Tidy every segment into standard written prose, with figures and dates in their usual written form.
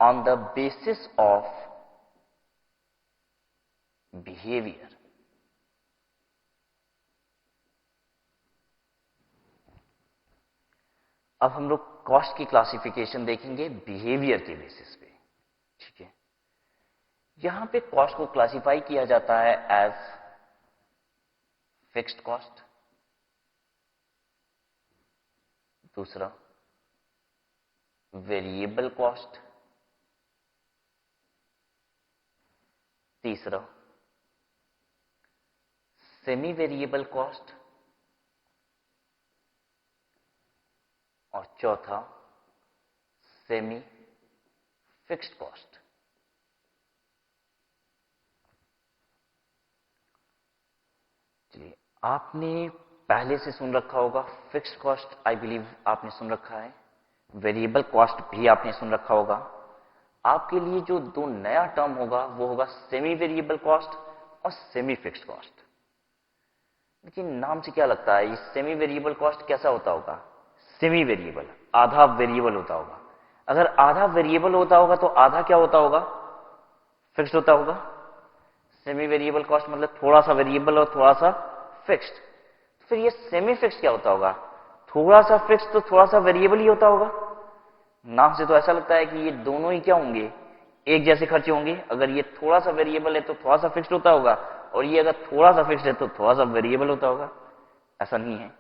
on the basis of behavior. अब हम लोग कॉस्ट की क्लासिफिकेशन देखेंगे बिहेवियर के बेसिस पे, ठीक है। यहां पे कॉस्ट को क्लासिफाई किया जाता है एज फिक्स्ड कॉस्ट, दूसरा वेरिएबल कॉस्ट, तीसरा सेमी वेरिएबल कॉस्ट और चौथा सेमी फिक्स्ड कॉस्ट। चलिए, आपने पहले से सुन रखा होगा फिक्स्ड कॉस्ट, आई बिलीव आपने सुन रखा है, वेरिएबल कॉस्ट भी आपने सुन रखा होगा। आपके लिए जो दो नया टर्म होगा वो होगा सेमी वेरिएबल कॉस्ट और सेमी फिक्स्ड कॉस्ट। लेकिन नाम से क्या लगता है, ये सेमी वेरिएबल कॉस्ट कैसा होता होगा? सेमी वेरिएबल, आधा वेरिएबल होता होगा। अगर आधा वेरिएबल होता होगा तो आधा क्या होता होगा? फिक्स्ड होता होगा। सेमी वेरिएबल कॉस्ट मतलब थोड़ा सा वेरिएबल और थोड़ा सा फिक्स्ड। तो फिर ये सेमी फिक्स्ड क्या होता होगा? थोड़ा सा फिक्स्ड तो थोड़ा सा वेरिएबल ही होता होगा। नाम से तो ऐसा लगता है कि ये दोनों ही क्या होंगे, एक जैसे खर्चे होंगे। अगर ये थोड़ा सा वेरिएबल है तो थोड़ा सा फिक्स्ड होता होगा, और ये अगर थोड़ा सा फिक्स्ड है तो थोड़ा सा वेरिएबल होता होगा। ऐसा नहीं है,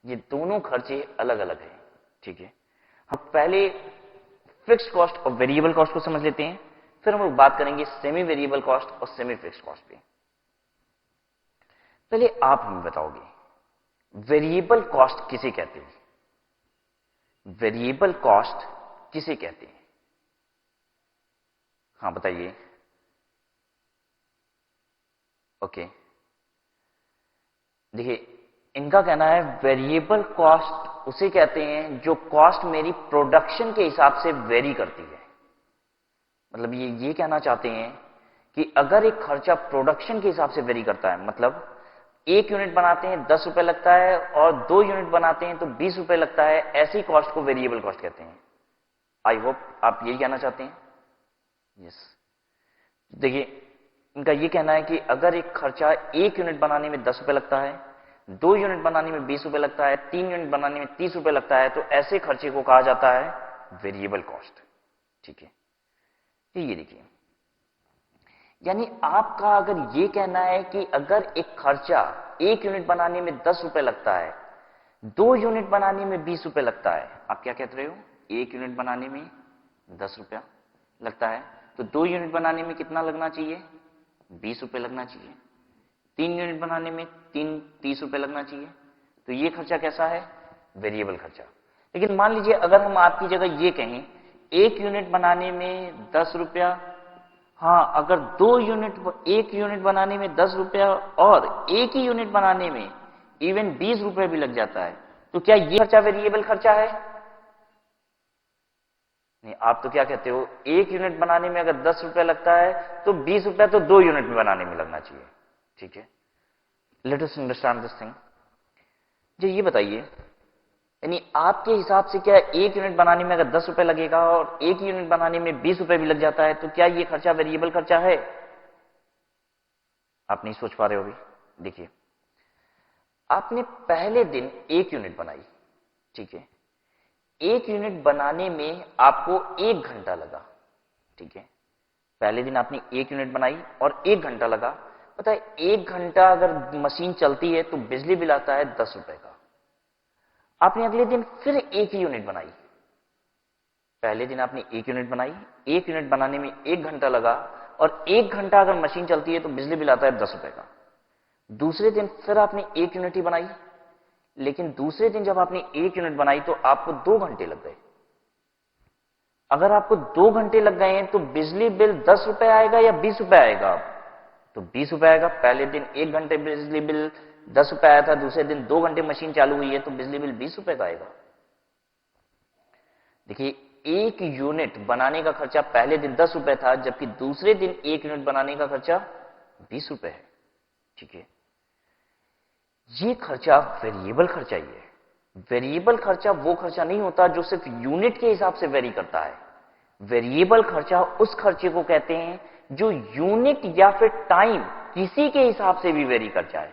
ये दोनों खर्चे अलग अलग हैं, ठीक है। हम पहले फिक्स्ड कॉस्ट और वेरिएबल कॉस्ट को समझ लेते हैं, फिर हम लोग बात करेंगे सेमी वेरिएबल कॉस्ट और सेमी फिक्स्ड कॉस्ट पे। पहले आप हमें बताओगे वेरिएबल कॉस्ट किसे कहते हैं? वेरिएबल कॉस्ट किसे कहते हैं? हाँ बताइए। ओके, देखिए इनका कहना है वेरिएबल कॉस्ट उसे कहते हैं जो कॉस्ट मेरी प्रोडक्शन के हिसाब से वेरी करती है। मतलब ये कहना चाहते हैं कि अगर एक खर्चा प्रोडक्शन के हिसाब से वेरी करता है, मतलब 1 यूनिट बनाते हैं 10 रुपए लगता है और 2 यूनिट बनाते हैं तो 20 रुपए लगता है, ऐसी कॉस्ट को वेरिएबल कॉस्ट कहते हैं। आई होप आप यही कहना चाहते हैं। यस, देखिए इनका ये कहना है कि अगर एक खर्चा 1 यूनिट बनाने में 10 रुपए लगता है, 2 यूनिट बनाने में 20 रुपए लगता है, 3 यूनिट बनाने में 30 रुपए लगता है, तो ऐसे खर्चे को कहा जाता है वेरिएबल कॉस्ट, ठीक है। ये देखिए, यानी आपका अगर ये कहना है कि अगर एक खर्चा 1 यूनिट बनाने में 10 रुपए लगता है, 2 यूनिट बनाने में 20 रुपए लगता है, आप क्या कहते रहे हो? 1 यूनिट बनाने में 10 रुपया लगता है, तो 2 यूनिट बनाने में कितना लगना चाहिए? 20 रुपए लगना चाहिए। 3 यूनिट बनाने में 30 रुपए लगना चाहिए। तो ये खर्चा कैसा है? वेरिएबल खर्चा। लेकिन मान लीजिए अगर हम आपकी जगह ये कहें 1 यूनिट बनाने में 10 रुपया, हाँ अगर 1 यूनिट बनाने में 10 रुपया और 1 ही यूनिट बनाने में इवन 20 रुपए भी लग जाता है, तो क्या ये खर्चा वेरिएबल खर्चा है? नहीं, आप तो क्या कहते हो, 1 यूनिट बनाने में अगर 10 रुपया लगता है तो 20 रुपया तो 2 यूनिट में बनाने में लगना चाहिए, ठीक है। Let us understand this thing. जो ये बताइए, यानी आपके हिसाब से क्या 1 यूनिट बनाने में अगर 10 रुपए लगेगा और 1 यूनिट बनाने में 20 रुपए भी लग जाता है, तो क्या ये खर्चा वेरिएबल खर्चा है? आप नहीं सोच पा रहे हो अभी। देखिए, आपने पहले दिन 1 यूनिट बनाई, ठीक है। 1 यूनिट बनाने में आपको 1 घंटा लगा, ठीक है। पहले दिन आपने 1 यूनिट बनाई और 1 घंटा लगा। पता है 1 घंटा अगर मशीन चलती है तो बिजली बिल आता है 10 रुपए का। आपने अगले दिन फिर 1 ही यूनिट बनाई। पहले दिन आपने 1 यूनिट बनाई, 1 यूनिट बनाने में 1 घंटा लगा और 1 घंटा अगर मशीन चलती है तो बिजली बिल आता है 10 रुपए का। दूसरे दिन फिर आपने 1 यूनिट ही बनाई, लेकिन दूसरे दिन जब आपने 1 यूनिट बनाई तो आपको 2 घंटे लग गए। अगर आपको 2 घंटे लग गए हैं तो बिजली बिल 10 रुपए आएगा या 20 रुपए आएगा? तो 20 रुपए आएगा। पहले दिन 1 घंटे बिजली बिल 10 रुपए आया था, दूसरे दिन 2 घंटे मशीन चालू हुई है तो बिजली बिल 20 रुपए का आएगा। देखिए, 1 यूनिट बनाने का खर्चा पहले दिन 10 रुपए था, जबकि दूसरे दिन 1 यूनिट बनाने का खर्चा 20 रुपए है, ठीक है। ये खर्चा वेरिएबल खर्चा ही है। वेरिएबल खर्चा वो खर्चा नहीं होता जो सिर्फ यूनिट के हिसाब से वेरी करता है। वेरिएबल खर्चा उस खर्चे को कहते हैं जो यूनिट या फिर टाइम किसी के हिसाब से भी वेरी कर जाए।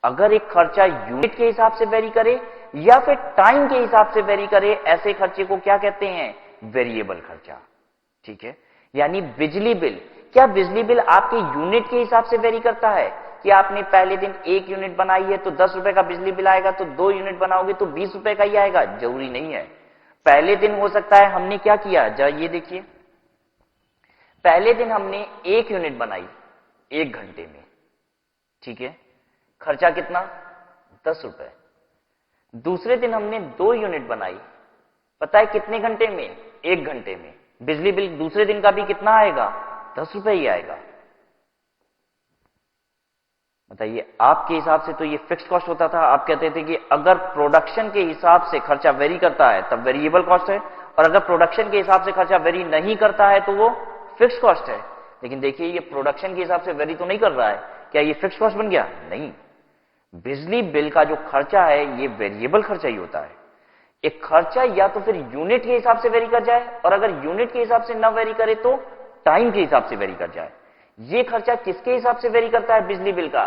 अगर एक खर्चा यूनिट के हिसाब से वेरी करे या फिर टाइम के हिसाब से वेरी करे, ऐसे खर्चे को क्या कहते हैं? वेरिएबल खर्चा। ठीक है, यानी बिजली बिल, क्या बिजली बिल आपके यूनिट के हिसाब से वेरी करता है कि आपने पहले दिन 1 यूनिट बनाई है तो 10 रुपए का बिजली बिल आएगा, तो 2 यूनिट बनाओगे तो 20 रुपए का ही आएगा? जरूरी नहीं है। पहले दिन हो सकता है हमने क्या किया, जरा ये देखिए, पहले दिन हमने 1 यूनिट बनाई 1 घंटे में, ठीक है, खर्चा कितना? 10 रुपए। दूसरे दिन हमने 2 यूनिट बनाई, पता है कितने घंटे में? 1 घंटे में। बिजली बिल दूसरे दिन का भी कितना आएगा? 10 रुपए ही आएगा। बताइए, आपके हिसाब से तो ये फिक्स्ड कॉस्ट होता था। आप कहते थे कि अगर प्रोडक्शन के हिसाब से खर्चा वेरी करता है तब वेरिएबल कॉस्ट है, और अगर प्रोडक्शन के हिसाब से खर्चा वेरी नहीं करता है तो वो फिक्स्ड कॉस्ट है। लेकिन देखिए, ये प्रोडक्शन के हिसाब से वेरी तो नहीं कर रहा है, क्या ये फिक्स्ड कॉस्ट बन गया? नहीं। बिजली बिल का जो खर्चा है ये वेरिएबल खर्चा ही होता है। एक खर्चा या तो फिर यूनिट के हिसाब से वेरी कर जाए, और अगर यूनिट के हिसाब से ना वेरी करे तो टाइम के हिसाब से वेरी कर जाए। ये खर्चा किसके हिसाब से वेरी करता है? बिजली बिल का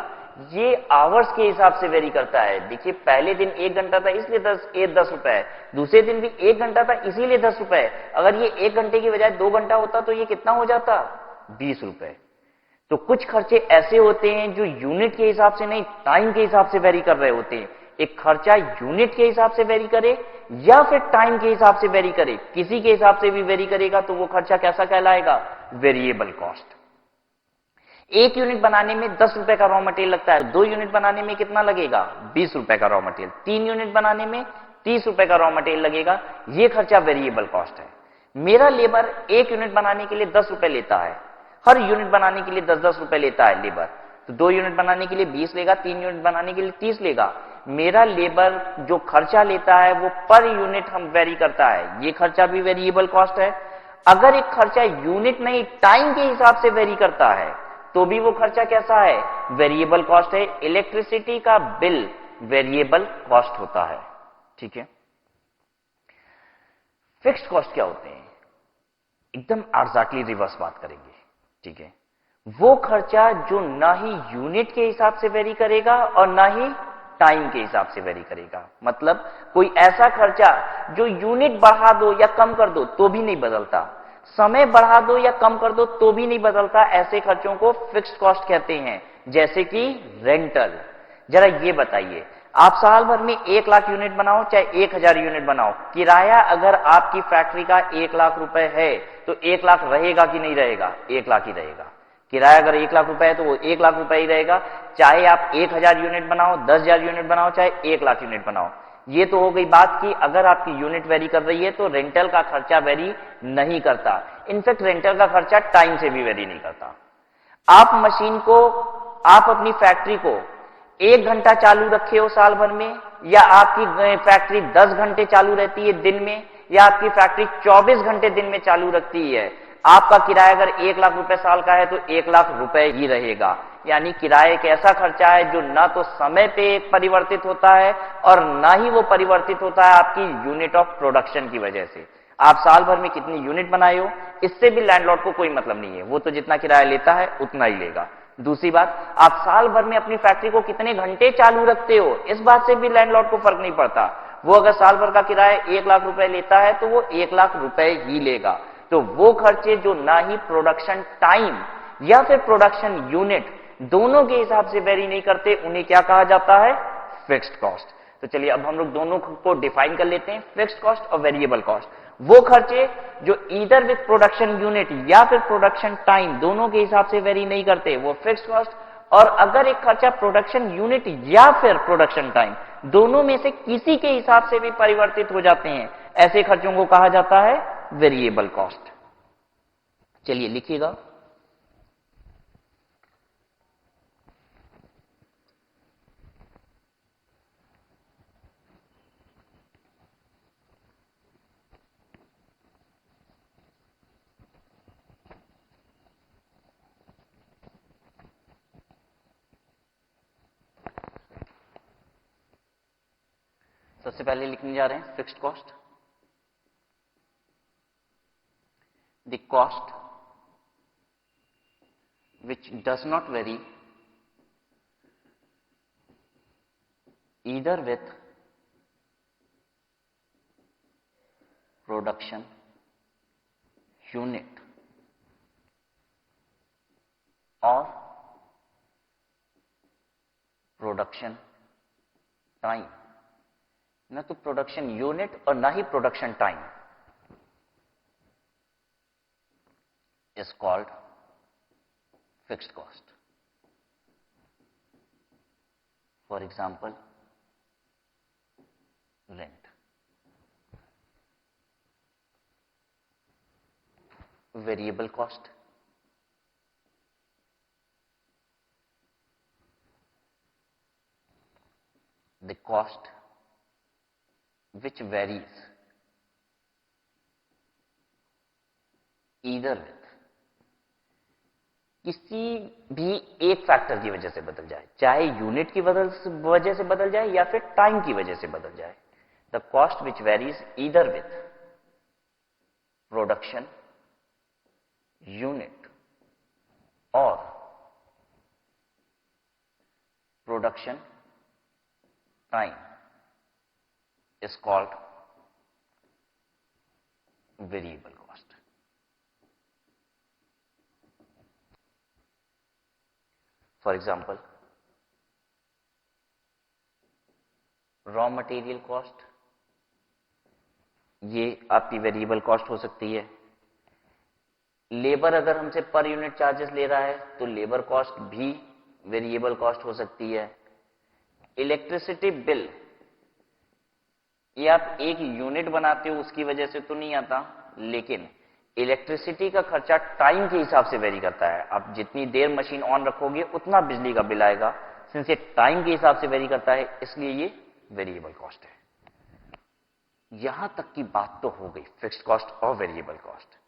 ये आवर्स के हिसाब से वेरी करता है। देखिए, पहले दिन 1 घंटा था इसलिए 10 रुपए, दूसरे दिन भी 1 घंटा था इसीलिए 10 रुपए। अगर ये 1 घंटे की बजाय 2 घंटा होता तो ये कितना हो जाता? 20 रुपए। तो कुछ खर्चे ऐसे होते हैं जो यूनिट के हिसाब से नहीं, टाइम के हिसाब से वेरी कर रहे होते हैं। एक खर्चा यूनिट के हिसाब से वेरी करे या फिर टाइम के हिसाब से वेरी करे, किसी के हिसाब से भी वेरी करेगा तो वो खर्चा कैसा कहलाएगा? Variable cost. 1 यूनिट बनाने में 10 रुपए का रॉ मटेरियल लगता है, 2 यूनिट बनाने में कितना लगेगा? 20 रुपए का रॉ मटेरियल, 3 यूनिट बनाने में 30 रुपए का रॉ मटेरियल लगेगा। ये खर्चा वेरिएबल कॉस्ट है। मेरा लेबर 1 यूनिट बनाने के लिए 10 रुपए लेता है, हर यूनिट बनाने के लिए 10-10 रुपए लेता है लेबर, तो 2 यूनिट बनाने के लिए 20 लेगा, 3 यूनिट बनाने के लिए 30 लेगा। मेरा लेबर जो खर्चा लेता है वो पर यूनिट हम वेरी करता है, ये खर्चा भी वेरिएबल कॉस्ट है। अगर एक खर्चा यूनिट नहीं टाइम के हिसाब से वेरी करता है तो भी वो खर्चा कैसा है? वेरिएबल कॉस्ट है। इलेक्ट्रिसिटी का बिल वेरिएबल कॉस्ट होता है। ठीक है, फिक्स्ड कॉस्ट क्या होते हैं? एकदम एग्जैक्टली रिवर्स बात करेंगे। ठीक है, वो खर्चा जो ना ही यूनिट के हिसाब से वेरी करेगा और ना ही टाइम के हिसाब से वेरी करेगा। मतलब कोई ऐसा खर्चा जो यूनिट बढ़ा दो या कम कर दो तो भी नहीं बदलता, समय बढ़ा दो या कम कर दो तो भी नहीं बदलता, ऐसे खर्चों को फिक्स्ड कॉस्ट कहते हैं। जैसे कि रेंटल। जरा ये बताइए, आप साल भर में 1 लाख यूनिट बनाओ चाहे 1000 यूनिट बनाओ, किराया अगर आपकी फैक्ट्री का 1 लाख रुपए है तो 1 लाख रहेगा कि नहीं रहेगा? 1 लाख ही रहेगा। किराया अगर 1 लाख रुपए है तो वो 1 लाख रुपए ही रहेगा, चाहे आप 1000 यूनिट बनाओ, 10,000 यूनिट बनाओ, चाहे 1 लाख यूनिट बनाओ। ये तो हो गई बात कि अगर आपकी यूनिट वेरी कर रही है तो रेंटल का खर्चा वेरी नहीं करता। इनफैक्ट रेंटल का खर्चा टाइम से भी वेरी नहीं करता। आप मशीन को, आप अपनी फैक्ट्री को 1 घंटा चालू रखे हो साल भर में, या आपकी फैक्ट्री 10 घंटे चालू रहती है दिन में, या आपकी फैक्ट्री 24 घंटे दिन में चालू रखती है, आपका किराया अगर 1 लाख रुपए साल का है तो 1 लाख रुपए ही रहेगा। यानी किराया एक ऐसा खर्चा है जो ना तो समय पे परिवर्तित होता है और ना ही वो परिवर्तित होता है आपकी यूनिट ऑफ प्रोडक्शन की वजह से। आप साल भर में कितनी यूनिट बनाए हो इससे भी लैंडलॉर्ड को कोई मतलब नहीं है, वो तो जितना किराया लेता है उतना ही लेगा। दूसरी बात, आप साल भर में अपनी फैक्ट्री को कितने घंटे चालू रखते हो इस बात से भी लैंडलॉर्ड को फर्क नहीं पड़ता। वो अगर साल भर का किराया 1 लाख रुपए लेता है तो वो 1 लाख रुपए ही लेगा। तो वो खर्चे जो ना ही प्रोडक्शन टाइम या फिर प्रोडक्शन यूनिट दोनों के हिसाब से वेरी नहीं करते, उन्हें क्या कहा जाता है? Fixed cost. तो चलिए अब हम लोग दोनों को डिफाइन कर लेते हैं, फिक्स्ड कॉस्ट और वेरिएबल कॉस्ट। वो खर्चे जो ईदर विथ प्रोडक्शन यूनिट या फिर प्रोडक्शन टाइम दोनों के हिसाब से वेरी नहीं करते वो फिक्स्ड कॉस्ट, और अगर एक खर्चा प्रोडक्शन यूनिट या फिर प्रोडक्शन टाइम दोनों में से किसी के हिसाब से भी परिवर्तित हो जाते हैं, ऐसे खर्चों को कहा जाता है वेरिएबल कॉस्ट। चलिए लिखिएगा, सबसे पहले लिखने जा रहे हैं fixed cost. the cost which does not vary either with production unit or production time, न तो प्रोडक्शन यूनिट और ना ही production time, is called fixed cost. For example rent. Variable cost, the cost which varies either with किसी भी एक factor की वजह से बदल जाए, चाहे यूनिट की वजह से बदल जाए या फिर टाइम की वजह से बदल जाए. The cost which varies either with production unit और production time is called variable cost. For example, raw material cost, ये आपकी वेरिएबल कॉस्ट हो सकती है. लेबर अगर हमसे पर यूनिट चार्जेस ले रहा है तो लेबर कॉस्ट भी वेरिएबल कॉस्ट हो सकती है. इलेक्ट्रिसिटी बिल, ये आप एक यूनिट बनाते हो उसकी वजह से तो नहीं आता, लेकिन इलेक्ट्रिसिटी का खर्चा टाइम के हिसाब से वेरी करता है. आप जितनी देर मशीन ऑन रखोगे उतना बिजली का बिल आएगा. सिंस ये टाइम के हिसाब से वेरी करता है इसलिए ये वेरिएबल कॉस्ट है. यहां तक की बात तो हो गई फिक्स्ड कॉस्ट और वेरिएबल कॉस्ट.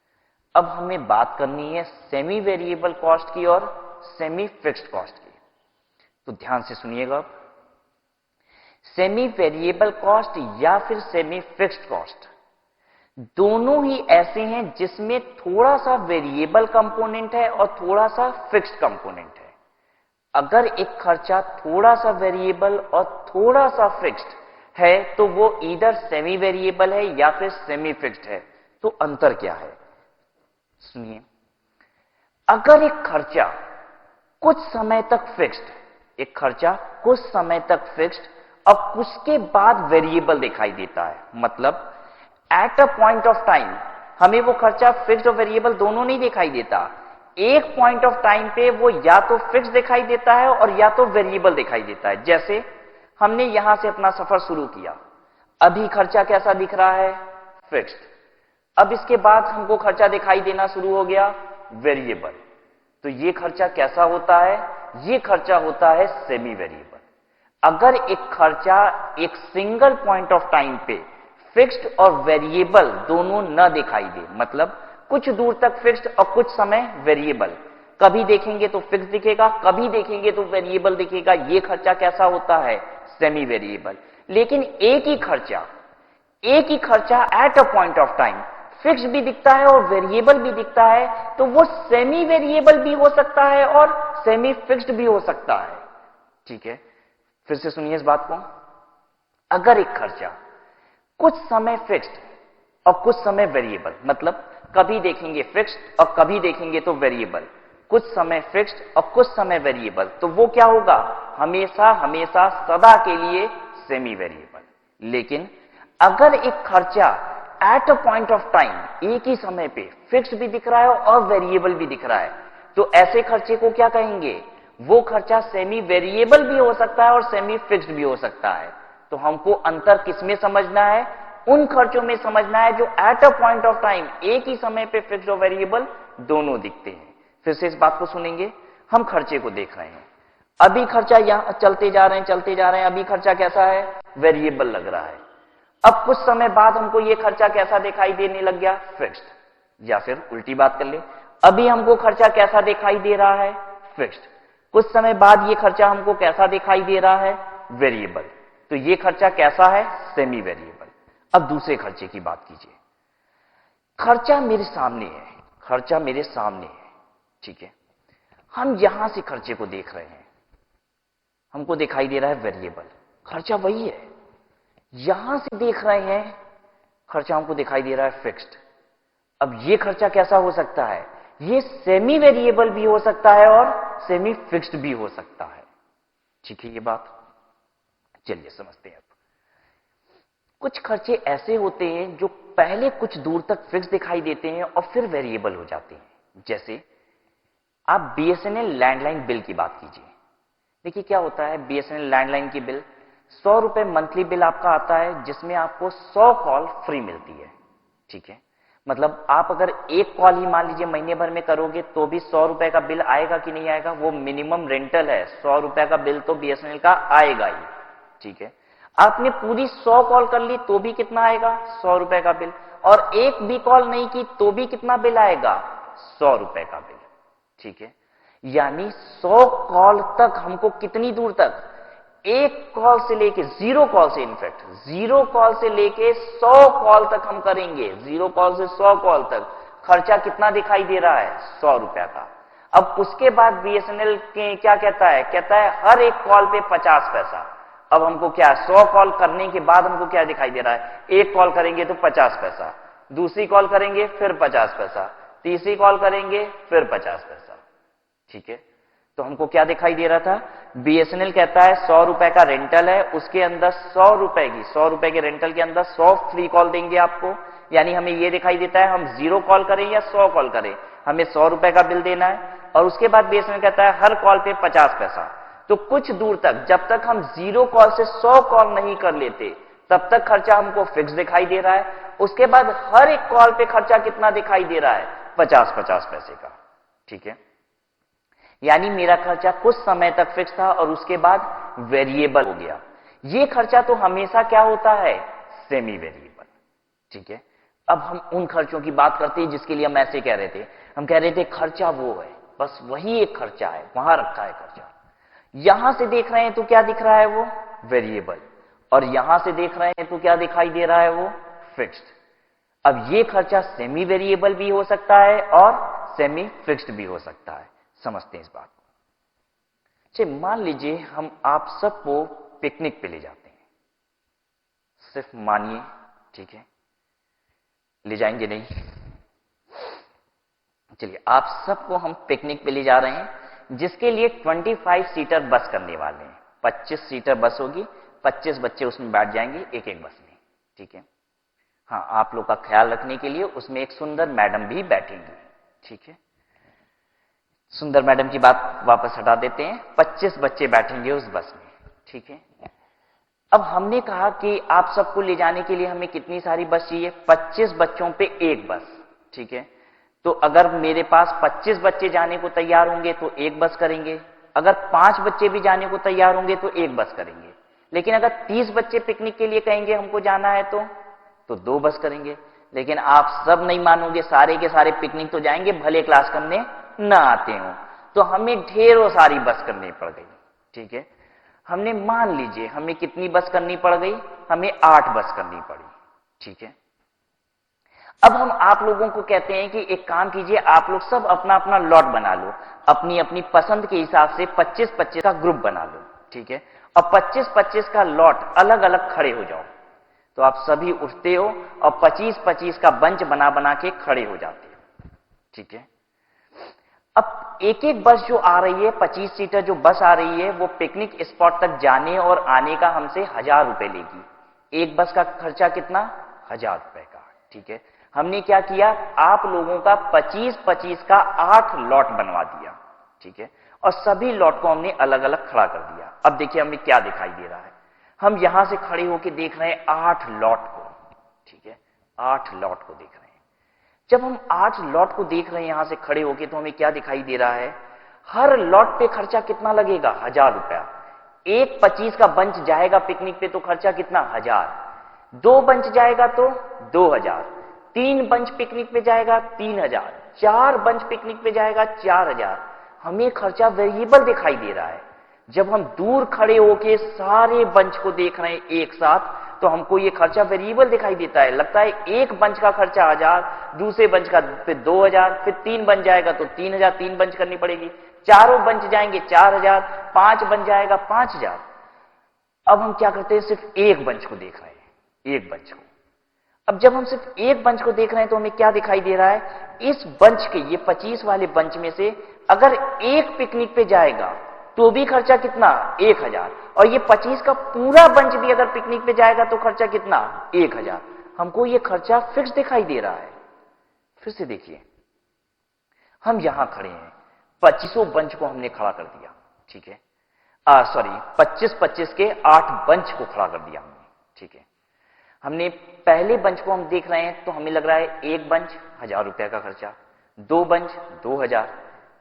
अब हमें बात करनी है सेमी वेरिएबल कॉस्ट की और सेमी फिक्स्ड कॉस्ट की. तो ध्यान से सुनिएगा. सेमी वेरिएबल कॉस्ट या फिर सेमी फिक्स्ड कॉस्ट दोनों ही ऐसे हैं जिसमें थोड़ा सा वेरिएबल कंपोनेंट है और थोड़ा सा फिक्स्ड कंपोनेंट है. अगर एक खर्चा थोड़ा सा वेरिएबल और थोड़ा सा फिक्स्ड है तो वो ईदर सेमी वेरिएबल है या फिर सेमी फिक्स्ड है. तो अंतर क्या है सुनिए. अगर एक खर्चा कुछ समय तक फिक्स्ड, एक खर्चा कुछ समय तक फिक्स्ड और उसके बाद वेरिएबल दिखाई देता है, मतलब at a point of time हमें वो खर्चा फिक्स्ड और वेरिएबल दोनों नहीं दिखाई देता. एक पॉइंट ऑफ टाइम पे वो या तो फिक्स्ड दिखाई देता है और या तो वेरिएबल दिखाई देता है. जैसे हमने यहां से अपना सफर शुरू किया, अभी खर्चा कैसा दिख रहा है? फिक्स्ड. अब इसके बाद हमको खर्चा दिखाई देना शुरू हो गया वेरिएबल. तो ये खर्चा कैसा होता है? ये खर्चा होता है सेमी वेरिएबल. अगर एक खर्चा एक सिंगल पॉइंट ऑफ टाइम पे फिक्स्ड और वेरिएबल दोनों न दिखाई दे, मतलब कुछ दूर तक फिक्स्ड और कुछ समय वेरिएबल, कभी देखेंगे तो फिक्स दिखेगा, कभी देखेंगे तो वेरिएबल दिखेगा, ये खर्चा कैसा होता है? Semi variable. लेकिन एक ही खर्चा at a point of time fix भी दिखता है और वेरिएबल भी दिखता है, तो वो सेमी वेरिएबल भी हो सकता है और सेमी फिक्स्ड भी हो सकता है. ठीक है, फिर से सुनिए इस बात को. अगर एक खर्चा कुछ समय फिक्स्ड और कुछ समय वेरिएबल, मतलब कभी देखेंगे फिक्स्ड और कभी देखेंगे तो वेरिएबल, कुछ समय फिक्स्ड और कुछ समय वेरिएबल, तो वो क्या होगा? हमेशा हमेशा सदा के लिए सेमी वेरिएबल. लेकिन अगर एक खर्चा at a point of time एक ही समय पे फिक्स्ड भी दिख रहा है और वेरिएबल भी दिख रहा है, तो ऐसे खर्चे को क्या कहेंगे? वो खर्चा सेमी वेरिएबल भी हो सकता है और सेमी फिक्स्ड भी हो सकता है. तो हमको अंतर किसमें समझना है? उन खर्चों में समझना है जो at a point of time एक ही समय पे फिक्स्ड और वेरिएबल दोनों दिखते हैं. फिर से इस बात को सुनेंगे. हम खर्चे को देख रहे हैं, अभी खर्चा यहां चलते जा रहे हैं, अभी खर्चा कैसा है? वेरिएबल लग रहा है. अब कुछ समय बाद हमको ये खर्चा कैसा दिखाई देने लग गया? फिक्स्ड. या फिर उल्टी बात कर ले, अभी हमको खर्चा कैसा दिखाई दे रहा है? फिक्स्ड. कुछ समय बाद ये खर्चा हमको कैसा दिखाई दे रहा है? वेरिएबल. तो ये खर्चा कैसा है? Semi variable. अब दूसरे खर्चे की बात कीजिए. खर्चा मेरे सामने है, खर्चा मेरे सामने है, ठीक है। हम यहां से खर्चे को देख रहे हैं, हमको दिखाई दे रहा है वेरिएबल, खर्चा वही है। यहां से देख रहे हैं, खर्चा हमको दिखाई दे रहा है फिक्स्ड। अब ये खर्चा कैसा हो सकता है? ये सेमी वेरिएबल भी हो सकता है और सेमी फिक्स्ड भी हो सकता है, ठीक है ये बात। चलिए समझते हैं। अब कुछ खर्चे ऐसे होते हैं जो पहले कुछ दूर तक फिक्स दिखाई देते हैं और फिर वेरिएबल हो जाते हैं। जैसे आप बीएसएनएल लैंडलाइन बिल की बात कीजिए। देखिए क्या होता है, बीएसएनएल लैंडलाइन की बिल 100 रुपए मंथली बिल आपका आता है, जिसमें आपको 100 कॉल फ्री मिलती है, ठीक है। मतलब आप अगर एक कॉल ही मान लीजिए महीने भर में करोगे तो भी 100 रुपए का बिल आएगा कि नहीं आएगा? वो मिनिमम रेंटल है, 100 रुपए का बिल तो बीएसएनएल का आएगा ही, ठीक है। आपने पूरी 100 कॉल कर ली तो भी कितना आएगा? 100 रुपए का बिल। और एक भी कॉल नहीं की तो भी कितना बिल आएगा? 100 रुपए का बिल, ठीक है। यानी 100 कॉल तक हमको कितनी दूर तक, एक कॉल से लेके 0 कॉल से, इनफैक्ट 0 कॉल से लेके 100 कॉल तक हम करेंगे, 0 कॉल से 100 कॉल तक खर्चा कितना दिखाई दे रहा है? 100 रुपया का। अब उसके बाद बीएसएनएल के क्या कहता है? कहता है हर एक कॉल पे 50 पैसा। अब हमको क्या, 100 कॉल करने के बाद हमको क्या दिखाई दे रहा है? एक कॉल करेंगे तो 50 पैसा, दूसरी कॉल करेंगे फिर 50 पैसा, तीसरी कॉल करेंगे फिर 50 पैसा, ठीक है। तो हमको क्या दिखाई दे रहा था? बीएसएनएल कहता है 100 रुपए का रेंटल है, उसके अंदर 100 रुपए के रेंटल के अंदर 100 फ्री कॉल देंगे आपको। यानी हमें यह दिखाई देता है हम 0 कॉल करें या 100 कॉल करें, हमें 100 रुपए का बिल देना है। और उसके बाद बीएसएनएल कहता है हर कॉल पे 50 पैसा। तो कुछ दूर तक जब तक हम 0 कॉल से 100 कॉल नहीं कर लेते तब तक खर्चा हमको फिक्स दिखाई दे रहा है। उसके बाद हर एक कॉल पे खर्चा कितना दिखाई दे रहा है? 50-50 पैसे का, ठीक है। यानी मेरा खर्चा कुछ समय तक फिक्स था और उसके बाद वेरिएबल हो गया। ये खर्चा तो हमेशा क्या होता है? सेमी वेरिएबल, ठीक है। अब हम उन खर्चों की बात करते हैं जिसके लिए हम ऐसे कह रहे थे, हम कह रहे थे खर्चा वो है, बस वही एक खर्चा है, वहां रखा है खर्चा। यहां से देख रहे हैं तो क्या दिख रहा है? वो वेरिएबल। और यहां से देख रहे हैं तो क्या दिखाई दे रहा है? वो फिक्स्ड। अब ये खर्चा सेमी वेरिएबल भी हो सकता है और सेमी फिक्स्ड भी हो सकता है। समझते हैं इस बात को। चलिए मान लीजिए हम आप सबको पिकनिक पे ले जाते हैं, सिर्फ मानिए, ठीक है, ले जाएंगे नहीं। चलिए आप सबको हम पिकनिक पे ले जा रहे हैं, जिसके लिए 25 सीटर बस करने वाले हैं। 25 सीटर बस होगी, 25 बच्चे उसमें बैठ जाएंगे एक एक बस में, ठीक है। हाँ, आप लोग का ख्याल रखने के लिए उसमें एक सुंदर मैडम भी बैठेंगी, ठीक है। सुंदर मैडम की बात वापस हटा देते हैं, 25 बच्चे बैठेंगे उस बस में, ठीक है। अब हमने कहा कि आप सबको ले जाने के लिए हमें कितनी सारी बस चाहिए? 25 बच्चों पे एक बस, ठीक है। तो अगर मेरे पास 25 बच्चे जाने को तैयार होंगे तो एक बस करेंगे, अगर 5 बच्चे भी जाने को तैयार होंगे तो एक बस करेंगे। लेकिन अगर 30 बच्चे पिकनिक के लिए कहेंगे हमको जाना है तो 2 बस करेंगे। लेकिन आप सब नहीं मानोगे, सारे के सारे पिकनिक तो जाएंगे भले क्लास करने ना आते हो, तो हमें ढेरों सारी बस करनी पड़ गई, ठीक है। हमने मान लीजिए हमें कितनी बस करनी पड़ गई? हमें 8 बस करनी पड़ी, ठीक है। अब हम आप लोगों को कहते हैं कि एक काम कीजिए, आप लोग सब अपना अपना लॉट बना लो, अपनी अपनी पसंद के हिसाब से 25-25 का ग्रुप बना लो, ठीक है। और 25-25 का लॉट अलग अलग खड़े हो जाओ। तो आप सभी उठते हो और 25-25 का बंच बना बना के खड़े हो जाते हो, ठीक है। अब एक एक बस जो आ रही है, 25 सीटर जो बस आ रही है, वो पिकनिक स्पॉट तक जाने और आने का हमसे 1000 रुपए लेगी। एक बस का खर्चा कितना? 1000 रुपए का, ठीक है। हमने क्या किया? आप लोगों का 25-25 का 8 लॉट बनवा दिया, ठीक है। और सभी लॉट को हमने अलग अलग खड़ा कर दिया। अब देखिए हमें क्या दिखाई दे रहा है, हम यहां से खड़े होकर देख रहे हैं 8 लॉट को, ठीक है, 8 लॉट को देख रहे हैं। जब हम 8 लॉट को देख रहे हैं यहां से खड़े होके, तो हमें क्या दिखाई दे रहा है? हर लॉट पे खर्चा कितना लगेगा? 1000 रुपया। एक 25 का बंच जाएगा पिकनिक पे तो खर्चा कितना? 1000। 2 बंच जाएगा तो 2000। 3 बंच पिकनिक पे जाएगा 3000। 4 बंच पिकनिक पे जाएगा 4000। हमें खर्चा वेरिएबल दिखाई दे रहा है। जब हम दूर खड़े होके सारे बंच को देख रहे हैं एक साथ, तो हमको ये खर्चा वेरिएबल दिखाई देता है। लगता है एक बंच का खर्चा 1000, दूसरे बंच का फिर 2000, फिर 3 बंच जाएगा तो 3000, 3 बंच करनी पड़ेगी, चारों बंच जाएंगे 4000, 5 बंच जाएगा 5000। अब हम क्या करते हैं, सिर्फ एक बंच को देख रहे हैं, एक बंच को। अब जब हम सिर्फ एक बंच को देख रहे हैं तो हमें क्या दिखाई दे रहा है, इस बंच के, ये 25 वाले बंच में से अगर एक पिकनिक पे जाएगा तो भी खर्चा कितना, 1000, और ये 25 का पूरा बंच भी अगर पिकनिक पे जाएगा तो खर्चा कितना, 1000। हमको ये खर्चा फिक्स दिखाई दे रहा है। फिर से देखिए, हम यहां खड़े हैं, 25 बंच को हमने खड़ा कर दिया, ठीक है, सॉरी 25-25 के 8 बंच को खड़ा कर दिया हमने, ठीक है। हमने पहले बंच को हम देख रहे हैं तो हमें लग रहा है एक बंच 1000 रुपए का खर्चा, 2 बंच 2000,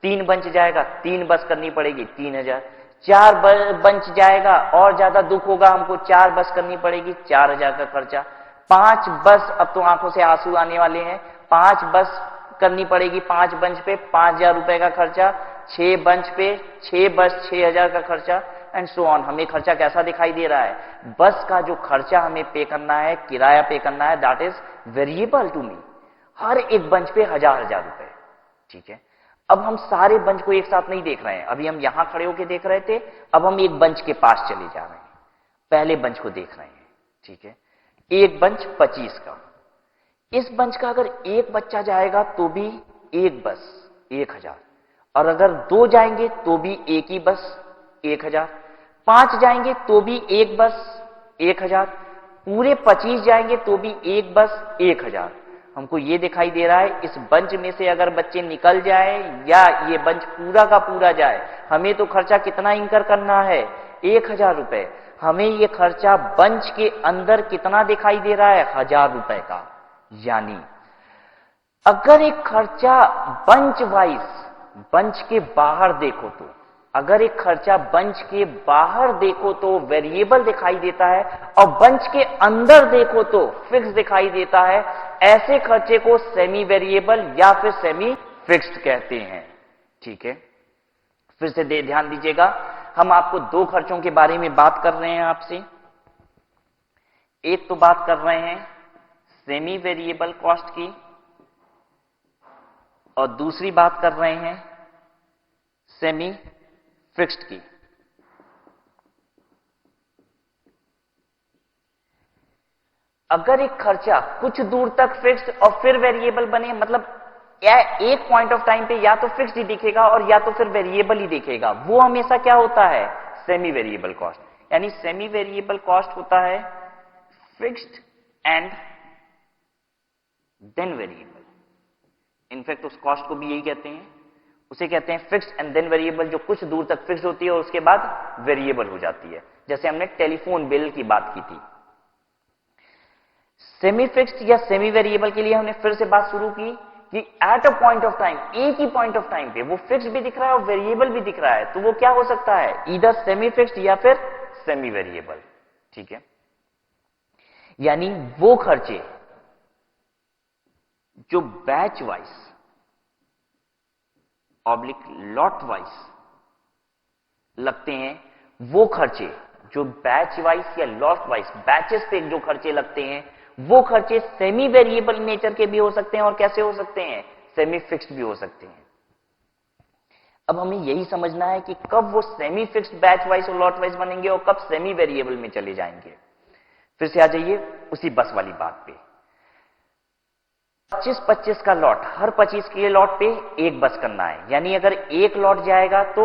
3 बंच जाएगा 3 बस करनी पड़ेगी 3000, 4 बंच जाएगा और ज्यादा दुख होगा हमको, 4 बस करनी पड़ेगी 4000 का खर्चा, 5 बस, अब तो आंखों से आंसू आने वाले हैं, 5 बस करनी पड़ेगी, 5 बंच पे 5000 रुपए का खर्चा, 6 बंच पे 6 बस 6000 का खर्चा, एंड सो ऑन। हमें खर्चा कैसा दिखाई दे रहा है, बस का जो खर्चा हमें पे करना है, किराया पे करना है, that is variable to me. हर एक बंच पे 1000 रुपए, ठीक है। अब हम सारे बंच को एक साथ नहीं देख रहे हैं, अभी हम यहां खड़े होकर देख रहे थे, अब हम एक बंच के पास चले जा रहे हैं, पहले बंच को देख रहे हैं, ठीक है। एक बंच 25 का, इस बंच का अगर एक बच्चा जाएगा तो भी एक बस 1000, और अगर 2 जाएंगे तो भी एक ही बस 1000, 5 जाएंगे तो भी एक बस 1000, पूरे 25 जाएंगे तो भी एक बस 1000। हमको ये दिखाई दे रहा है, इस बंच में से अगर बच्चे निकल जाए या ये बंच पूरा का पूरा जाए, हमें तो खर्चा कितना इंकर करना है, 1000 रुपए। हमें ये खर्चा बंच के अंदर कितना दिखाई दे रहा है, 1000 रुपए का। यानी अगर एक खर्चा बंच वाइज, बंच के बाहर देखो तो, अगर एक खर्चा बंच के बाहर देखो तो वेरिएबल दिखाई देता है, और बंच के अंदर देखो तो फिक्स दिखाई देता है, ऐसे खर्चे को सेमी वेरिएबल या फिर सेमी फिक्स्ड कहते हैं, ठीक है। फिर से ध्यान दीजिएगा, हम आपको 2 खर्चों के बारे में बात कर रहे हैं आपसे। एक तो बात कर रहे हैं सेमी वेरिएबल कॉस्ट की, और दूसरी बात कर रहे हैं सेमी फिक्स्ड की। अगर एक खर्चा कुछ दूर तक फिक्स्ड और फिर वेरिएबल बने, मतलब या एक पॉइंट ऑफ टाइम पे या तो फिक्स्ड ही दिखेगा और या तो फिर वेरिएबल ही दिखेगा, वो हमेशा क्या होता है, सेमी वेरिएबल कॉस्ट। यानी सेमी वेरिएबल कॉस्ट होता है fixed and then variable. In fact उस कॉस्ट को भी यही कहते हैं, उसे कहते हैं फिक्स्ड एंड देन वेरिएबल, जो कुछ दूर तक फिक्स्ड होती है और उसके बाद वेरिएबल हो जाती है। जैसे हमने टेलीफोन बिल की बात की थी। सेमी फिक्स्ड या सेमी वेरिएबल के लिए हमने फिर से बात शुरू की कि at a point of time, एक ही पॉइंट ऑफ टाइम पे वो फिक्स्ड भी दिख रहा है और वेरिएबल भी दिख रहा है, तो वो क्या हो सकता है, इधर सेमी फिक्स्ड या फिर सेमी वेरिएबल, ठीक है। यानी वो खर्चे जो batch wise oblique lot wise लगते हैं, वो खर्चे जो बैच वाइज या लॉट वाइज, बैचेस पे जो खर्चे लगते हैं, वो खर्चे सेमी वेरिएबल नेचर के भी हो सकते हैं और कैसे हो सकते हैं, सेमी फिक्स्ड भी हो सकते हैं। अब हमें यही समझना है कि कब वो सेमी फिक्स्ड बैच वाइज और लॉट वाइज बनेंगे और कब सेमी वेरिएबल में चले जाएंगे। फिर से आ जाइए उसी बस वाली बात पे। 25-25 का लॉट, हर 25 के लॉट पे एक बस करना है, यानी अगर एक लॉट जाएगा तो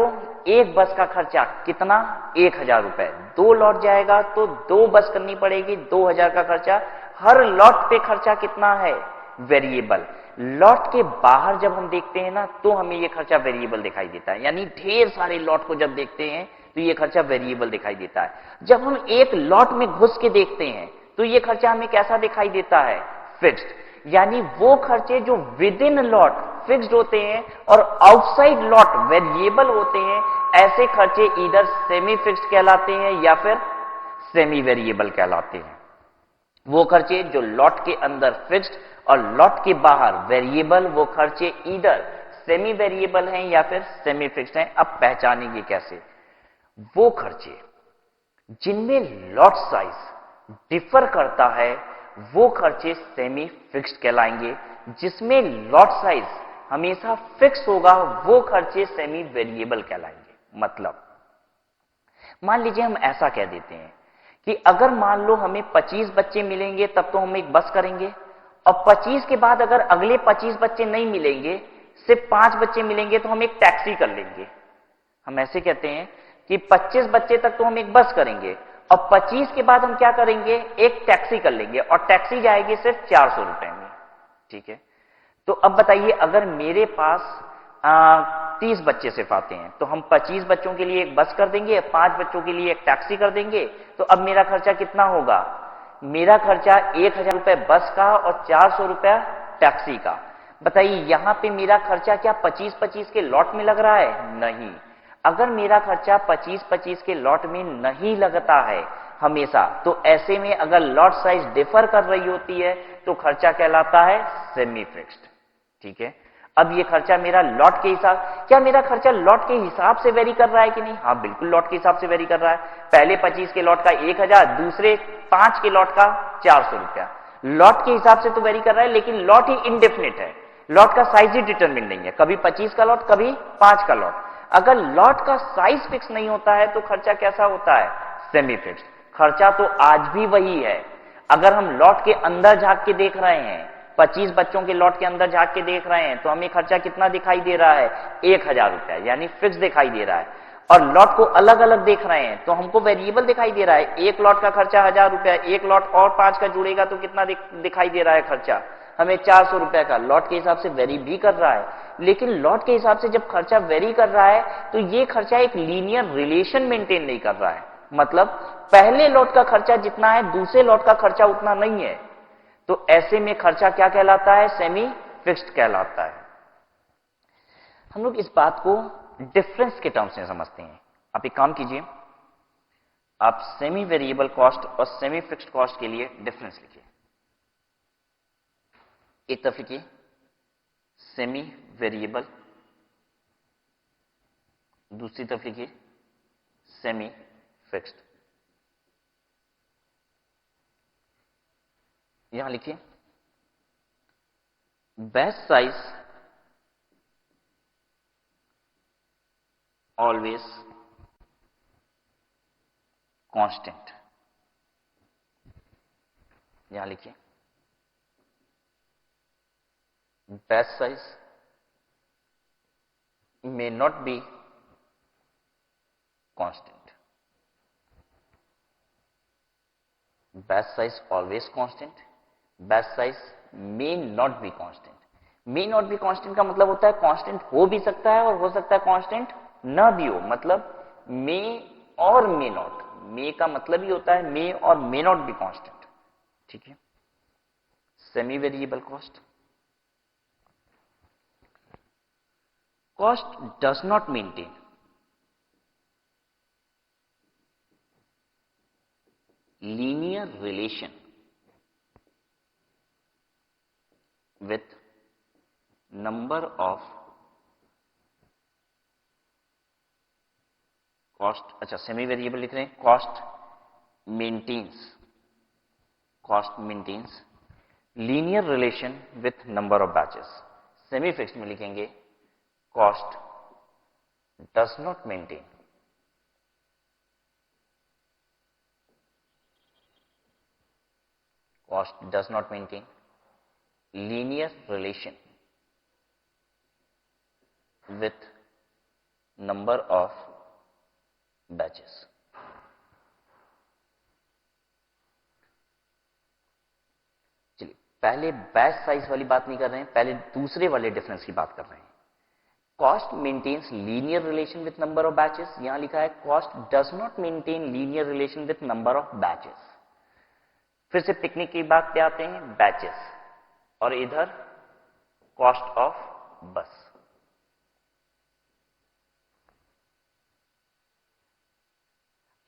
एक बस का खर्चा कितना, 1000 रुपए। 2 लॉट जाएगा तो 2 बस करनी पड़ेगी, 2000 का खर्चा। हर लॉट पे खर्चा कितना है, वेरिएबल। लॉट के बाहर जब हम देखते हैं ना, तो हमें ये खर्चा वेरिएबल दिखाई देता है, यानी ढेर सारे लॉट को जब देखते हैं तो ये खर्चा वेरिएबल दिखाई देता है। जब हम एक लॉट में घुस के देखते हैं तो ये खर्चा हमें कैसा दिखाई देता है, फिक्स्ड। यानी वो खर्चे जो विद इन लॉट फिक्स्ड होते हैं और आउटसाइड लॉट वेरिएबल होते हैं, ऐसे खर्चे इधर सेमी फिक्स्ड कहलाते हैं या फिर सेमी वेरिएबल कहलाते हैं। वो खर्चे जो लॉट के अंदर फिक्स्ड और लॉट के बाहर वेरिएबल, वो खर्चे इधर सेमी वेरिएबल हैं या फिर सेमी फिक्स्ड हैं। अब पहचानेंगे कैसे, वो खर्चे जिनमें लॉट साइज डिफर करता है वो खर्चे सेमी फिक्स्ड कहलाएंगे। जिसमें लॉट साइज हमेशा फिक्स होगा वो खर्चे सेमी वेरिएबल कहलाएंगे। मतलब मान लीजिए हम ऐसा कह देते हैं कि अगर मान लो हमें 25 बच्चे मिलेंगे तब तो हम एक बस करेंगे, और 25 के बाद अगर अगले 25 बच्चे नहीं मिलेंगे, सिर्फ 5 बच्चे मिलेंगे तो हम एक टैक्सी कर लेंगे। हम ऐसे कहते हैं कि 25 बच्चे तक तो हम एक बस करेंगे और 25 के बाद हम क्या करेंगे, एक टैक्सी कर लेंगे, और टैक्सी जाएगी सिर्फ 400 रुपए में। ठीक है, तो अब बताइए अगर मेरे पास 30 बच्चे सिर्फ आते हैं तो हम 25 बच्चों के लिए एक बस कर देंगे, 5 बच्चों के लिए एक टैक्सी कर देंगे, तो अब मेरा खर्चा कितना होगा, मेरा खर्चा 1000 रुपए बस का और 400 रुपया टैक्सी का। बताइए यहां पे मेरा खर्चा क्या 25-25 के लॉट में लग रहा है? नहीं। अगर मेरा खर्चा 25-25 के लॉट में नहीं लगता है हमेशा, तो ऐसे में अगर लॉट साइज डिफर कर रही होती है तो खर्चा कहलाता है सेमी फिक्स्ड। ठीक है, अब ये खर्चा मेरा लॉट के हिसाब, क्या मेरा खर्चा लॉट के हिसाब से वेरी कर रहा है कि नहीं? हाँ बिल्कुल लॉट के हिसाब से वेरी कर रहा है। पहले 25 के लॉट का 1000, दूसरे 5 के लॉट का 400 रुपया। लॉट के हिसाब से तो वेरी कर रहा है, लेकिन लॉट ही इंडेफिनिट है, लॉट का साइज ही डिटरमिन नहीं है, कभी 25 का लॉट कभी 5 का लॉट। अगर लॉट का साइज फिक्स नहीं होता है तो खर्चा कैसा होता है? Semi fixed. खर्चा तो आज भी वही है। अगर हम लॉट के अंदर झांक के देख रहे हैं, 25 बच्चों के लॉट के अंदर झांक के देख रहे हैं, तो हमें खर्चा कितना दिखाई दे रहा है? 1000 रुपया, यानी फिक्स दिखाई दे रहा है। और लॉट को अलग अलग देख रहे हैं तो हमको वेरिएबल दिखाई दे रहा है। एक लॉट का खर्चा 1000 रुपया, एक लॉट और 5 का जुड़ेगा तो कितना दिखाई दे रहा है खर्चा? हमें 400 रुपए का। लॉट के हिसाब से वेरी भी कर रहा है, लेकिन लॉट के हिसाब से जब खर्चा वेरी कर रहा है तो ये खर्चा एक लीनियर रिलेशन मेंटेन नहीं कर रहा है। मतलब पहले लॉट का खर्चा जितना है दूसरे लॉट का खर्चा उतना नहीं है, तो ऐसे में खर्चा क्या कहलाता है? सेमी फिक्स्ड कहलाता है। हम लोग इस बात को डिफरेंस के टर्म्स में समझते हैं। आप एक काम कीजिए, आप सेमी वेरिएबल कॉस्ट और सेमी फिक्स्ड कॉस्ट के लिए डिफरेंस लिखिए। एक तरफ लिखिए सेमी वेरिएबल, दूसरी तरफ लिखिए सेमी फिक्स्ड। यहां लिखिए बैच साइज ऑलवेज कांस्टेंट। यहां लिखिए batch size may not be constant. Batch size always constant. Batch size may not be constant. May not be constant का मतलब होता है कांस्टेंट हो भी सकता है और हो सकता है कांस्टेंट ना भी हो। मतलब may और may not, may का मतलब ही होता है may और may not be constant। ठीक है, semi variable cost. Cost does not maintain linear relation with number of cost। अच्छा सेमी वेरिएबल लिख रहे हैं, cost maintains linear relation with number of batches। Semi fixed में लिखेंगे cost does not maintain linear relation with number of batches। चलिए पहले batch size वाली बात नहीं कर रहे हैं, पहले दूसरे वाले डिफरेंस की बात कर रहे हैं। Cost maintains linear relation with number of batches। यहां लिखा है cost does not maintain linear relation with number of batches। फिर से पिकनिक की बात पे आते हैं, बैचेस, और इधर कॉस्ट ऑफ बस।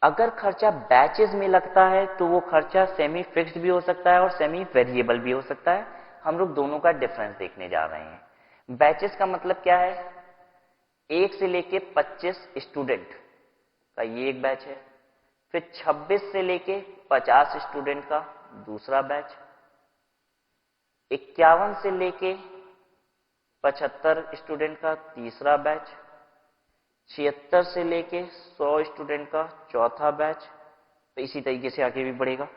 अगर खर्चा बैचेस में लगता है तो वो खर्चा सेमी फिक्स्ड भी हो सकता है और सेमी वेरिएबल भी हो सकता है। हम लोग दोनों का डिफरेंस देखने जा रहे हैं। बैचेस का मतलब क्या है? 1 से लेके 25 स्टूडेंट का ये एक बैच है, फिर 26 से लेके 50 स्टूडेंट का दूसरा बैच, 51 से लेके 75 स्टूडेंट का तीसरा बैच, 76 से लेके 100 स्टूडेंट का चौथा बैच, तो इसी तरीके से आगे भी बढ़ेगा।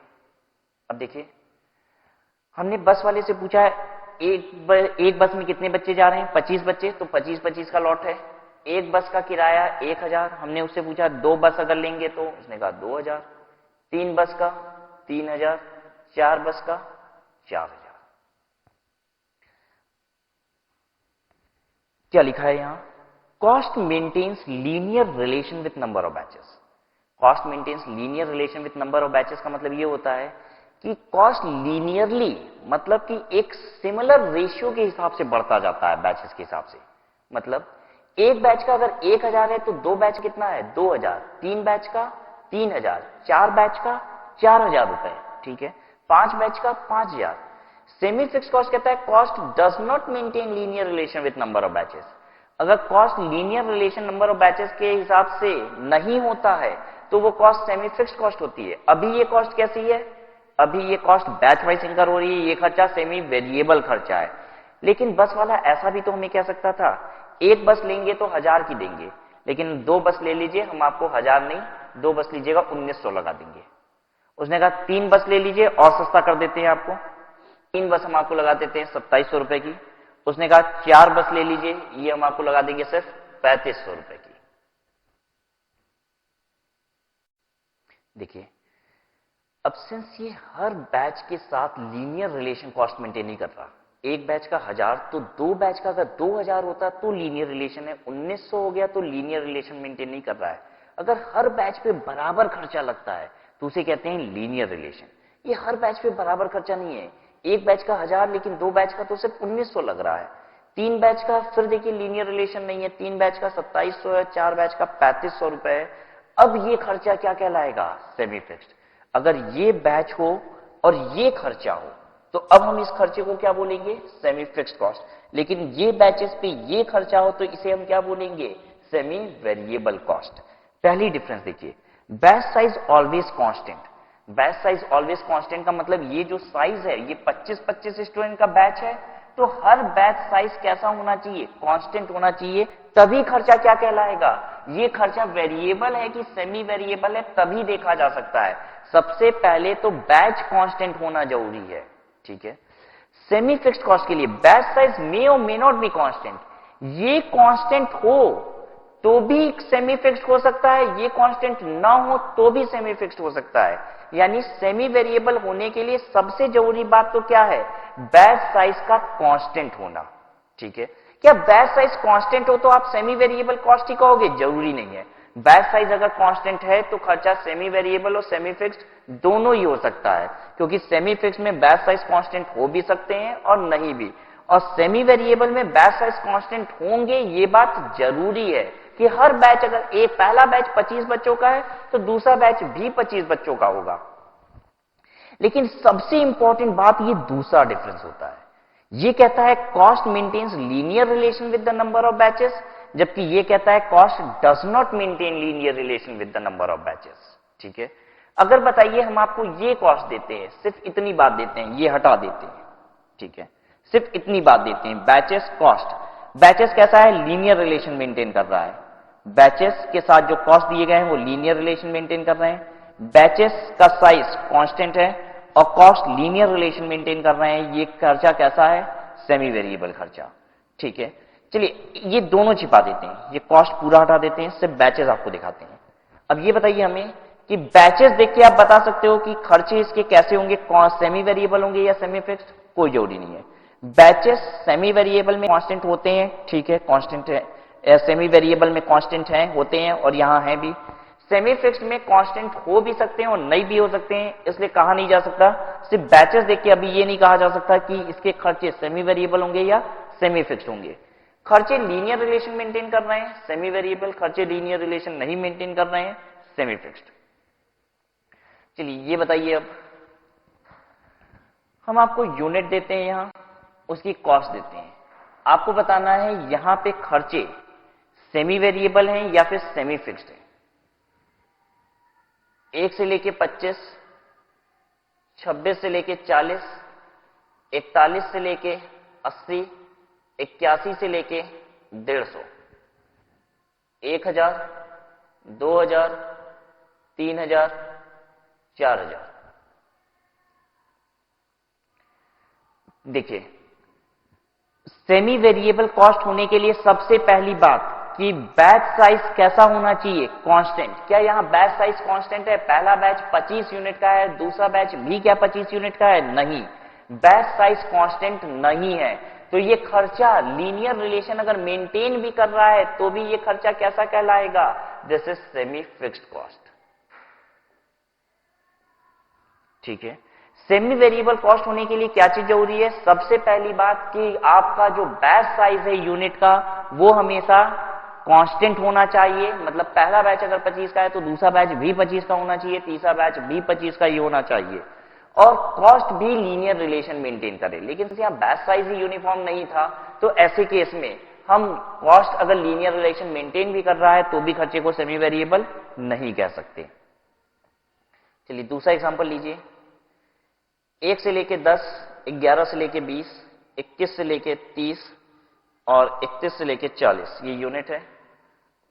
अब देखिए, हमने बस वाले से पूछा है एक बस में कितने बच्चे जा रहे हैं, 25 बच्चे, तो 25-25 का लॉट है। एक बस का किराया 1000, हमने उससे पूछा 2 बस अगर लेंगे तो, उसने कहा 2000, 3 बस का 3000, 4 बस का 4000। क्या लिखा है यहां? Cost maintains linear relation with number of batches. Cost maintains linear relation with number of batches का मतलब ये होता है कि कॉस्ट लीनियरली, मतलब कि एक सिमिलर रेशियो के हिसाब से बढ़ता जाता है बैचेस के हिसाब से। मतलब एक बैच का अगर 1000 है तो 2 बैच कितना है 2000, 3 बैच का 3000, 4 बैच का 4000 रुपए, ठीक है, 5 बैच का 5000। सेमी फिक्स्ड कॉस्ट कहता है cost does not maintain linear relation with number of batches. अगर cost linear relation number of batches के हिसाब से नहीं होता है तो वो कॉस्ट सेमी फिक्स्ड कॉस्ट होती है। अभी ये कॉस्ट कैसी है? अभी ये कॉस्ट बैच वाइज इंकर हो रही है, ये खर्चा सेमी वेरिएबल खर्चा है। लेकिन बस वाला ऐसा भी तो हमें कह सकता था, एक बस लेंगे तो 1000 की देंगे, लेकिन 2 बस ले लीजिए, हम आपको 1000 नहीं 2 बस लीजिएगा 1900 लगा देंगे। उसने कहा 3 बस ले लीजिए और सस्ता कर देते हैं आपको, 3 बस हम आपको लगा देते हैं 2700 रुपए की। उसने कहा 4 बस ले लीजिए, ये हम आपको लगा देंगे सिर्फ 3500 रुपए की। देखिए, अब सिंस ये हर बैच के साथ लीनियर रिलेशन कॉस्ट मेंटेन नहीं कर रहा, एक बैच का 1000 तो 2 बैच का अगर 2000 होता तो लीनियर रिलेशन है, 1900 हो गया तो लीनियर रिलेशन मेंटेन नहीं कर रहा है। अगर हर बैच पे बराबर खर्चा लगता है तो उसे कहते हैं लीनियर रिलेशन। ये हर बैच पे बराबर खर्चा नहीं है, एक बैच का 1000 लेकिन 2 बैच का तो सिर्फ 1900 लग रहा है, 3 बैच का फिर देखिए लीनियर रिलेशन नहीं है, 3 बैच का 2700 है, 4 बैच का 3500 रुपए है। अब ये खर्चा क्या कहलाएगा? Semi fixed. अगर ये बैच हो और ये खर्चा हो तो अब हम इस खर्चे को क्या बोलेंगे? Semi fixed cost. लेकिन ये बैचेस पे ये खर्चा हो तो इसे हम क्या बोलेंगे? Semi variable cost. पहली डिफरेंस देखिए, batch size always constant. Batch size always constant का मतलब ये जो साइज है ये 25-25 स्टूडेंट का बैच है तो हर बैच साइज कैसा होना चाहिए? कांस्टेंट होना चाहिए, तभी खर्चा क्या कहलाएगा? ये खर्चा वेरिएबल है कि सेमी वेरिएबल है तभी देखा जा सकता है। सबसे पहले तो बैच कांस्टेंट होना जरूरी है, ठीक है। सेमी फिक्स्ड कॉस्ट के लिए बैच साइज मे और मे नॉट बी कांस्टेंट, ये कांस्टेंट हो तो भी सेमी फिक्स्ड हो सकता है, ये कांस्टेंट ना हो तो भी सेमी फिक्स्ड हो सकता है। यानी सेमी वेरिएबल होने के लिए सबसे जरूरी बात तो क्या है? बैच साइज का कांस्टेंट होना, ठीक है। क्या बैच साइज कांस्टेंट हो तो आप सेमी वेरिएबल कॉस्ट ही कहोगे? जरूरी नहीं है। बैच साइज अगर कांस्टेंट है तो खर्चा सेमी वेरिएबल और सेमी फिक्स्ड दोनों ही हो सकता है, क्योंकि सेमी फिक्स्ड में बैच साइज कांस्टेंट हो भी सकते हैं और नहीं भी, और सेमी वेरिएबल में बैच साइज कांस्टेंट होंगे। ये बात जरूरी है कि हर बैच, अगर एक पहला बैच 25 बच्चों का है तो दूसरा बैच भी 25 बच्चों का होगा। लेकिन सबसे इंपॉर्टेंट बात ये दूसरा डिफरेंस होता है, ये कहता है cost maintains linear relation with the number of batches, जबकि ये कहता है cost does not maintain linear relation with the number of batches, ठीक है। अगर बताइए हम आपको ये कॉस्ट देते हैं, सिर्फ इतनी बात देते हैं, ये हटा देते हैं, ठीक है, सिर्फ इतनी बात देते हैं, बैचेस कॉस्ट। बैचेस कैसा है? लीनियर रिलेशन मेंटेन कर रहा है, बैचेस के साथ जो कॉस्ट दिए गए हैं वो लीनियर रिलेशन मेंटेन कर रहे हैं। बैचेस का साइज कांस्टेंट है और कॉस्ट लीनियर रिलेशन मेंटेन कर रहे हैं। ये खर्चा कैसा है? सेमी वेरिएबल खर्चा, ठीक है। चलिए ये दोनों छिपा देते हैं, ये कॉस्ट पूरा हटा देते हैं, सिर्फ बैचेस आपको दिखाते हैं। अब ये बताइए हमें कि बैचेस देख के आप बता सकते हो कि खर्चे इसके कैसे होंगे, सेमी वेरिएबल होंगे या सेमी फिक्स्ड? कोई जरूरी नहीं है। बैचेस सेमी वेरिएबल में कांस्टेंट होते हैं, ठीक है, कांस्टेंट है, सेमी वेरिएबल में कांस्टेंट है होते हैं और यहां है भी। सेमी फिक्स्ड में कांस्टेंट हो भी सकते हैं और नहीं भी हो सकते हैं, इसलिए कहा नहीं जा सकता। सिर्फ बैचेस देख के अभी ये नहीं कहा जा सकता कि इसके खर्चे सेमी वेरिएबल होंगे या सेमी फिक्स्ड होंगे। खर्चे लीनियर रिलेशन मेंटेन कर रहे हैं सेमी वेरिएबल, खर्चे लीनियर रिलेशन नहीं मेंटेन कर रहे हैं सेमी फिक्स्ड। चलिए ये बताइए, अब हम आपको यूनिट देते हैं, यहां उसकी कॉस्ट देते हैं, आपको बताना है यहां पे खर्चे सेमी वेरिएबल हैं या फिर सेमी फिक्स्ड हैं। 1 से लेके 25, 26 से लेके 40, 41 से लेके 80, 81 से लेके 150, 1000, 2000, 3000, 4000। देखिए, सेमी वेरिएबल कॉस्ट होने के लिए सबसे पहली बात कि बैच साइज कैसा होना चाहिए, कांस्टेंट। क्या यहां बैच साइज कांस्टेंट है? पहला बैच 25 यूनिट का है, दूसरा बैच भी क्या 25 यूनिट का है? नहीं, बैच साइज कांस्टेंट नहीं है। तो ये खर्चा लीनियर रिलेशन अगर मेंटेन भी कर रहा है तो भी ये खर्चा कैसा कहलाएगा? This is semi fixed cost. ठीक है, सेमी वेरिएबल कॉस्ट होने के लिए क्या चीज जरूरी है? सबसे पहली बात कि आपका जो बैच साइज है यूनिट का वो हमेशा कांस्टेंट होना चाहिए। मतलब पहला बैच अगर 25 का है तो दूसरा बैच भी 25 का होना चाहिए, तीसरा बैच भी 25 का ही होना चाहिए, और कॉस्ट भी लीनियर रिलेशन मेंटेन करे। लेकिन यहां बैच साइज ही यूनिफॉर्म नहीं था तो ऐसे केस में हम कॉस्ट अगर लीनियर रिलेशन मेंटेन भी कर रहा है तो भी खर्चे को सेमी वेरिएबल नहीं कह सकते। चलिए दूसरा एग्जांपल लीजिए। 1 से लेके 10, 11 से लेके 20, 21 से लेके 30 और 31 से लेके 40 ये यूनिट है।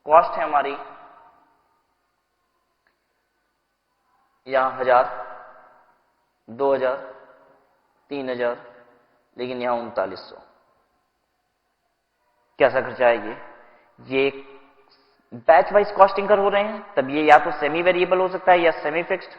कॉस्ट है हमारी यहां 1000, 2000, 3000, लेकिन यहां 3900। कैसा खर्चा है ये बैच वाइज कॉस्टिंग कर हो रहे हैं, तब ये या तो सेमी वेरिएबल हो सकता है या सेमी फिक्स्ड।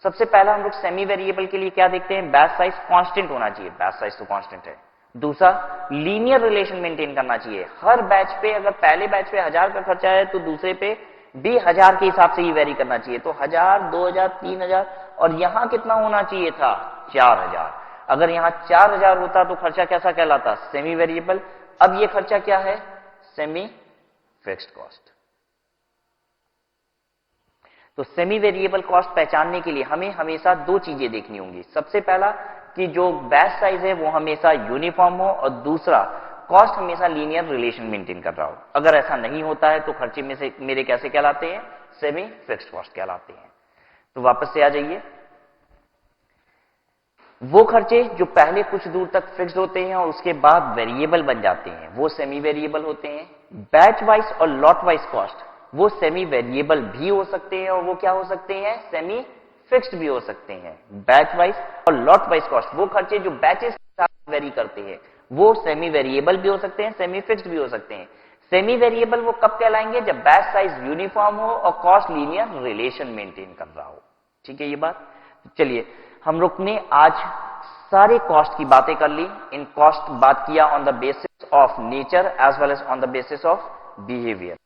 सबसे पहला हम लोग सेमी वेरिएबल के लिए क्या देखते हैं? बैच साइज कांस्टेंट होना चाहिए, बैच साइज तो कांस्टेंट है। दूसरा, लीनियर रिलेशन मेंटेन करना चाहिए। हर बैच पे अगर पहले बैच पे 1000 का खर्चा है तो दूसरे पे भी 1000 के हिसाब से ही वेरी करना चाहिए। तो 1000, 2000, 3000 और यहां कितना होना चाहिए था? 4000। अगर यहां 4000 होता तो खर्चा कैसा कहलाता? Semi variable. अब ये खर्चा क्या है? Semi fixed cost. तो सेमी वेरिएबल कॉस्ट पहचानने के लिए हमें हमेशा दो चीजें देखनी होंगी। सबसे पहला कि जो बैच साइज है वो हमेशा यूनिफॉर्म हो, और दूसरा कॉस्ट हमेशा लीनियर रिलेशन मेंटेन कर रहा हो। अगर ऐसा नहीं होता है तो खर्चे में से मेरे कैसे कहलाते हैं? सेमी फिक्स्ड कॉस्ट कहलाते हैं। तो वापस से आ जाइए। वो खर्चे जो पहले कुछ दूर तक फिक्स्ड होते हैं और उसके बाद वेरिएबल बन जाते हैं वो सेमी वेरिएबल होते हैं। बैच वाइज और लॉट वाइज कॉस्ट वो सेमी वेरिएबल भी हो सकते हैं और वो क्या हो सकते हैं? सेमी फिक्स्ड भी हो सकते हैं। बैच वाइज और लॉट वाइज कॉस्ट वो खर्चे जो बैचेस के साथ वेरी करते हैं वो सेमी वेरिएबल भी हो सकते हैं, सेमी फिक्स्ड भी हो सकते हैं। सेमी वेरिएबल वो कब कहलाएंगे? जब बैच साइज यूनिफॉर्म हो और कॉस्ट लीनियर रिलेशन मेंटेन कर रहा हो। ठीक है ये बात। चलिए हम लोग ने आज सारे कॉस्ट की बातें कर ली। इन कॉस्ट बात किया on the basis of nature as well as on the basis of behaviour.